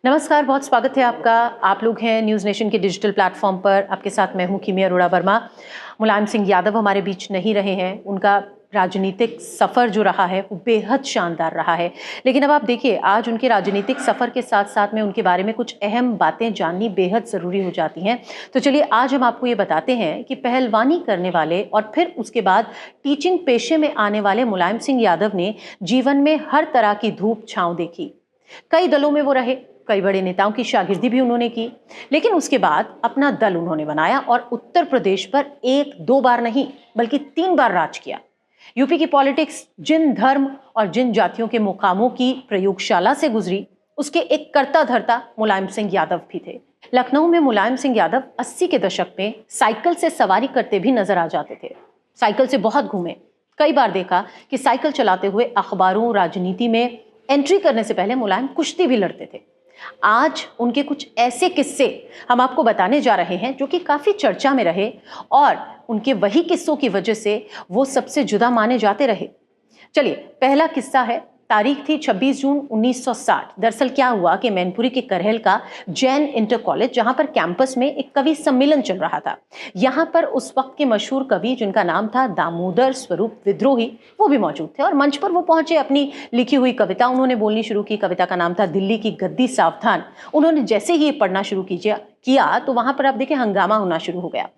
नमस्कार, बहुत स्वागत है आपका। आप लोग हैं न्यूज़ नेशन के डिजिटल प्लेटफॉर्म पर। आपके साथ मैं हूं किमी अरोड़ा वर्मा। मुलायम सिंह यादव हमारे बीच नहीं रहे हैं। उनका राजनीतिक सफ़र जो रहा है वो बेहद शानदार रहा है। लेकिन अब आप देखिए, आज उनके राजनीतिक सफ़र के साथ साथ में उनके बारे में कुछ अहम बातें जाननी बेहद ज़रूरी हो जाती हैं। तो चलिए आज हम आपको ये बताते हैं कि पहलवानी करने वाले और फिर उसके बाद टीचिंग पेशे में आने वाले मुलायम सिंह यादव ने जीवन में हर तरह की धूप छाँव देखी। कई दलों में वो रहे, कई बड़े नेताओं की शागिर्दी भी उन्होंने की, लेकिन उसके बाद अपना दल उन्होंने बनाया और उत्तर प्रदेश पर एक दो बार नहीं बल्कि 3 बार राज किया। यूपी की पॉलिटिक्स जिन धर्म और जिन जातियों के मुकामों की प्रयोगशाला से गुजरी, उसके एक कर्ता धर्ता मुलायम सिंह यादव भी थे। लखनऊ में मुलायम सिंह यादव 80 के दशक में साइकिल से सवारी करते भी नजर आ जाते थे। साइकिल से बहुत घूमे, कई बार देखा कि साइकिल चलाते हुए अखबारों, राजनीति में एंट्री करने से पहले मुलायम कुश्ती भी लड़ते थे। आज उनके कुछ ऐसे किस्से हम आपको बताने जा रहे हैं जो कि काफी चर्चा में रहे और उनके वही किस्सों की वजह से वो सबसे जुदा माने जाते रहे। चलिए, पहला किस्सा है, तारीख थी 26 जून 1960। दरअसल क्या हुआ कि मैनपुरी के करहल का जैन इंटर कॉलेज, जहां पर कैंपस में एक कवि सम्मेलन चल रहा था, यहां पर उस वक्त के मशहूर कवि जिनका नाम था दामोदर स्वरूप विद्रोही, वो भी मौजूद थे और मंच पर वो पहुंचे। अपनी लिखी हुई कविता उन्होंने बोलनी शुरू की। कविता का नाम था दिल्ली की गद्दी सावधान। उन्होंने जैसे ही ये पढ़ना शुरू किया तो वहां पर आप देखिए हंगामा होना शुरू हो गया।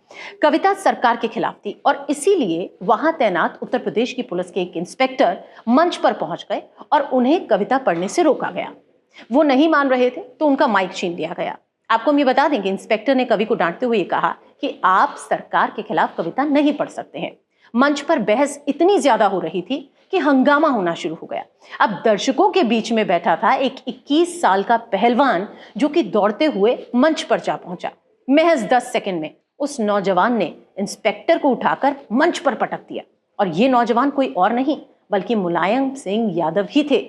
कविता सरकार के खिलाफ थी और इसीलिए वहां तैनात उत्तर प्रदेश की पुलिस के एक इंस्पेक्टर मंच पर पहुंच गए और उन्हें कविता पढ़ने से रोका गया। वो नहीं मान रहे थे तो उनका माइक छीन लिया गया। आपको हम ये बता दें कि इंस्पेक्टर ने कवि को डांटते हुए कहा कि आप सरकार के खिलाफ कविता नहीं पढ़ सकते हैं। मंच पर बहस इतनी ज्यादा हो रही थी कि हंगामा होना शुरू हो गया। अब दर्शकों के बीच में बैठा था एक 21 साल का पहलवान जो कि दौड़ते हुए मंच पर जा पहुंचा। महज 10 सेकंड में उस नौजवान ने इंस्पेक्टर को उठाकर मंच पर पटक दिया और ये नौजवान कोई और नहीं बल्कि मुलायम सिंह यादव ही थे।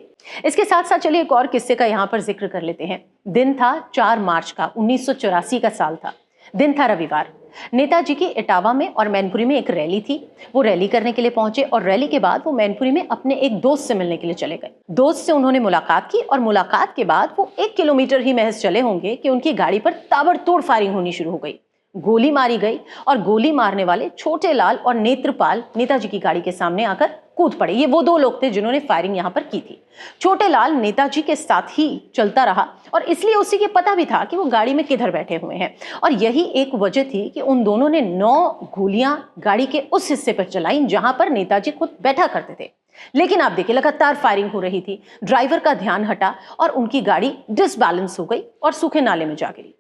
इसके साथ साथ चलिए एक और किस्से का यहां पर जिक्र कर लेते हैं। दिन था 4 मार्च का, 1984 का साल था। दिन था रविवार। नेताजी की इटावा में और मैनपुरी में एक रैली थी। वो रैली करने के लिए पहुंचे और रैली के बाद वो मैनपुरी में अपने एक दोस्त से मिलने के लिए चले गए। दोस्त से उन्होंने मुलाकात की और मुलाकात के बाद वो 1 किलोमीटर ही महज चले होंगे कि उनकी गाड़ी पर ताबड़तोड़ फायरिंग होनी शुरू हो गई। गोली मारी गई और गोली मारने वाले छोटे लाल और नेत्रपाल नेताजी की गाड़ी के सामने आकर कूद पड़े। ये वो 2 लोग थे जिन्होंने फायरिंग यहां पर की थी। छोटे लाल नेताजी के साथ ही चलता रहा और इसलिए उसी के पता भी था कि वो गाड़ी में किधर बैठे हुए हैं और यही एक वजह थी कि उन दोनों ने 9 गोलियां गाड़ी के उस हिस्से पर चलाई जहां पर नेताजी खुद बैठा करते थे। लेकिन आप देखिए, लगातार फायरिंग हो रही थी। ड्राइवर का ध्यान हटा और उनकी गाड़ी डिसबैलेंस हो गई और सूखे नाले में जा गिरी।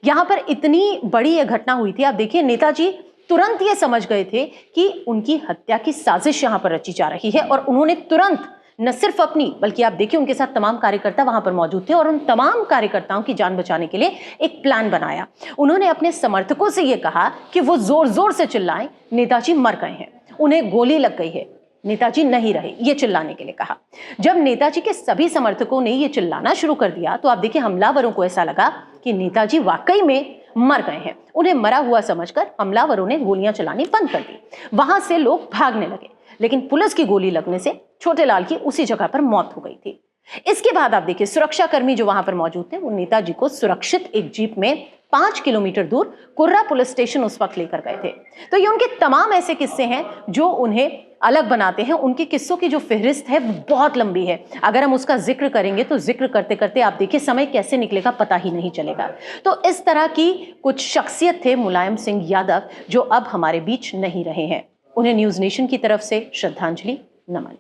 यहां पर इतनी बड़ी यह घटना हुई थी। आप देखिए, नेताजी तुरंत ये समझ गए थे कि उनकी हत्या की साजिश यहां पर रची जा रही है और उन्होंने तुरंत न सिर्फ अपनी बल्कि आप देखिए उनके साथ तमाम कार्यकर्ता वहां पर मौजूद थे और उन तमाम कार्यकर्ताओं की जान बचाने के लिए एक प्लान बनाया। उन्होंने अपने समर्थकों से यह कहा कि वो जोर जोर से चिल्लाएं, नेताजी मर गए हैं, उन्हें गोली लग गई है, नेताजी नहीं रहे, ये चिल्लाने के लिए कहा। जब नेताजी के सभी समर्थकों ने ये चिल्लाना शुरू कर दिया तो आप देखिए हमलावरों को ऐसा लगा कि नेताजी वाकई में मर गए हैं। उन्हें मरा हुआ समझकर हमलावरों ने गोलियां चलानी बंद कर दी। वहां से लोग भागने लगे, लेकिन पुलिस की गोली लगने से छोटे लाल की उसी जगह पर मौत हो गई थी। इसके बाद आप देखिए सुरक्षा कर्मी जो वहां पर मौजूद थे वो नेताजी को सुरक्षित एक जीप में 5 किलोमीटर दूर कुर्रा पुलिस स्टेशन उस वक्त लेकर गए थे। तो ये उनके तमाम ऐसे किस्से हैं जो उन्हें अलग बनाते हैं। उनके किस्सों की जो फहरिस्त है वो बहुत लंबी है। अगर हम उसका जिक्र करेंगे तो जिक्र करते करते आप देखिए समय कैसे निकलेगा पता ही नहीं चलेगा। तो इस तरह की कुछ शख्सियत थे मुलायम सिंह यादव जो अब हमारे बीच नहीं रहे हैं। उन्हें न्यूज़ नेशन की तरफ से श्रद्धांजलि, नमन।